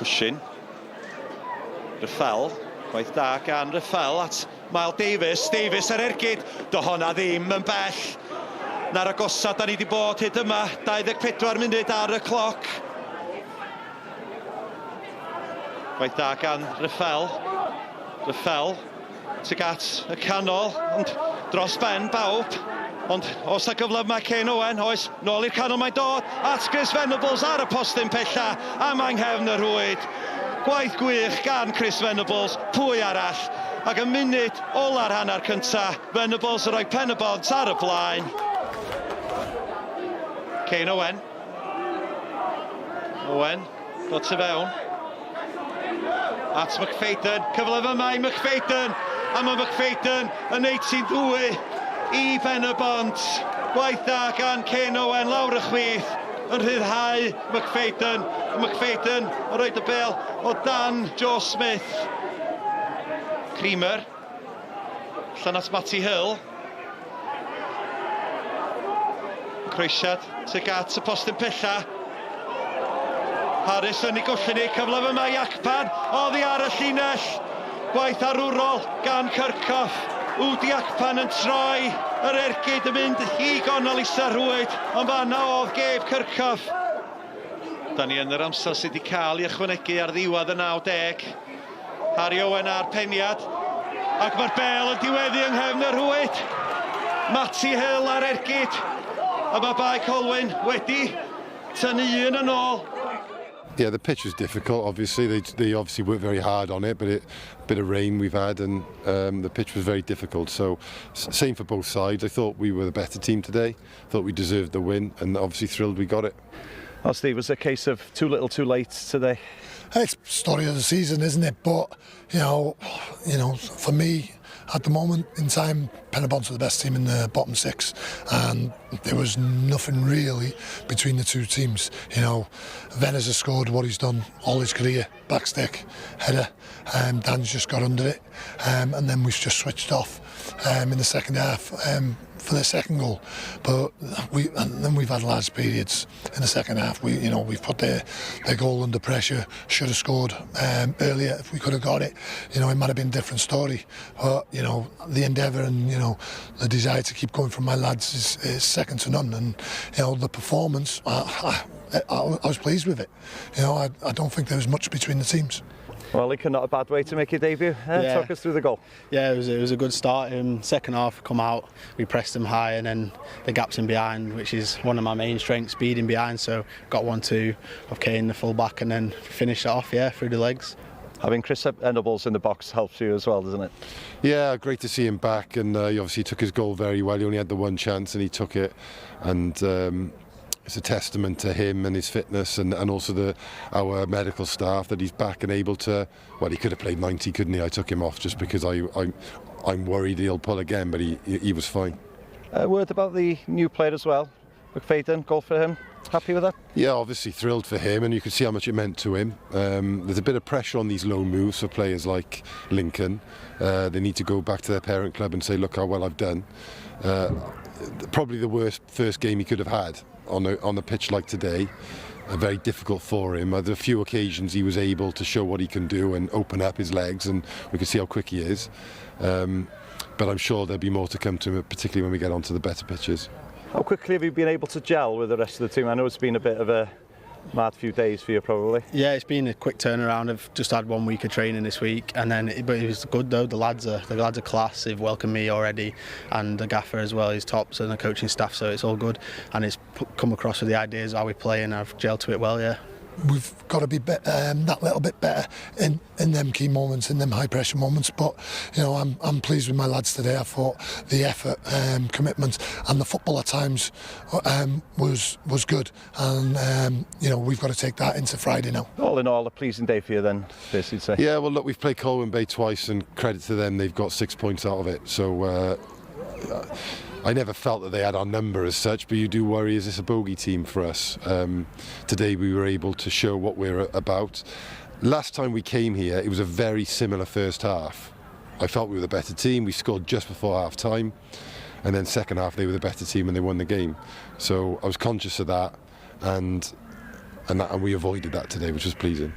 Cwsyn. Ryffel. Gwaith da gan Ryffel at Mael Davies. Davies ar ergyd. Do honna ddim yn bell. Na'r agosad da ni wedi bod hyd yma. 24 munud ar y cloc. Gwaith da gan Ryffel. Ryffel. Tuag at y canol. Ond dros ben bawb. Ond os na gyfle mae Colwyn, oes, nôl i'r canol mae'n dod. At Chris Venables ar y postyn pella. A mae'n nghefn y rwyd. Gwaith gwych gan Chris Venables. Pwy arall? Ac y munud ola'r hanner cynta. Venables yn rhoi Pen-y-bont ar y blaen. Colwyn. Owen. Dod tu fewn. At McFadden. Cyfle yma i McFadden. A mae McFadden yn 18-2 i Pen-y-bont. Gwaith da gan Colwyn lawr y chwith yn rhyddhau McFadden. McFadden yn rhoi y bel o dan Joe Smith. Creamer. Allan at Matty Hill. Croesiad tuag at y postyn pella. Harris yn ei gwllin ei cyfle yma i Acpan. Oddi ar y llinell. Gwaith arwrol gan Kirchhoff. Wdi Acpan yn troi. Yr ergyd yn mynd i gonol isa rwyd. Ond fanna oedd Gabe Kirchhoff. Da ni yn yr amser sydd wedi cael i ychwanegu ar ddiwedd y 90. Harry Owen ar peniad. Ac mae'r bel yn diweddu yng nghefn y rwyd. Matty Hill ar ergyd. A mae Bae Colwyn wedi tynnu un yn ôl. Yeah, the pitch was difficult, obviously. They obviously worked very hard on it, but a bit of rain we've had and the pitch was very difficult. So, same for both sides. I thought we were the better team today. Thought we deserved the win and obviously thrilled we got it. Oh, Steve, was it a case of too little too late today? It's the story of the season, isn't it? But, you know, for me, at the moment in time, Pen-y-bont are the best team in the bottom six, and there was nothing really between the two teams. You know, Venner's has scored what he's done all his career, backstick, header. Dan's just got under it, and then we've just switched off in the second half for the second goal. But then we've had large periods in the second half. We've put their goal under pressure. Should have scored earlier if we could have got it. You know, it might have been a different story. But you know, the endeavour and the desire to keep going from my lads is second to none. And you know, the performance, I was pleased with it. You know, I don't think there was much between the teams. Well, Lincoln, not a bad way to make your debut. Yeah. Talk us through the goal. Yeah, it was a good start. Second half, come out, we pressed them high, and then the gaps in behind, which is one of my main strengths, speed in behind. So got 1-2 of Kane, the full back, and then finished it off, through the legs. Having Chris Venables in the box helps you as well, doesn't it? Yeah, great to see him back, and he obviously took his goal very well. He only had the one chance and he took it, and it's a testament to him and his fitness and also our medical staff that he's back and able to. Well, he could have played 90, couldn't he? I took him off just because I'm worried he'll pull again, but he was fine. A word about the new player as well, McFadden, goal for him. Happy with that? Yeah, obviously thrilled for him, and you could see how much it meant to him. There's a bit of pressure on these loan moves for players like Lincoln. They need to go back to their parent club and say, look how well I've done. Probably the worst first game he could have had on the pitch like today. Very difficult for him. There are a few occasions he was able to show what he can do and open up his legs, and we can see how quick he is. But I'm sure there'll be more to come to him, particularly when we get onto the better pitches. How quickly have you been able to gel with the rest of the team? I know it's been a bit of a mad few days for you, probably. Yeah, it's been a quick turnaround. I've just had 1 week of training this week, and then but it was good though. The lads are class. They've welcomed me already, and the gaffer as well. He's tops, and the coaching staff. So it's all good, and it's come across with the ideas how we play, and I've gelled to it well. Yeah. We've got to be that little bit better in them key moments, in them high pressure moments. But you know, I'm pleased with my lads today. I thought the effort, commitment, and the football at times was good. And you know, we've got to take that into Friday now. All in all, a pleasing day for you then, first you'd say. Yeah, well look, we've played Colwyn Bay twice, and credit to them, they've got 6 points out of it. So. I never felt that they had our number as such, but you do worry, is this a bogey team for us? Today we were able to show what we're about. Last time we came here, it was a very similar first half. I felt we were the better team. We scored just before half time, and then second half they were the better team and they won the game. So I was conscious of that, and we avoided that today, which was pleasing.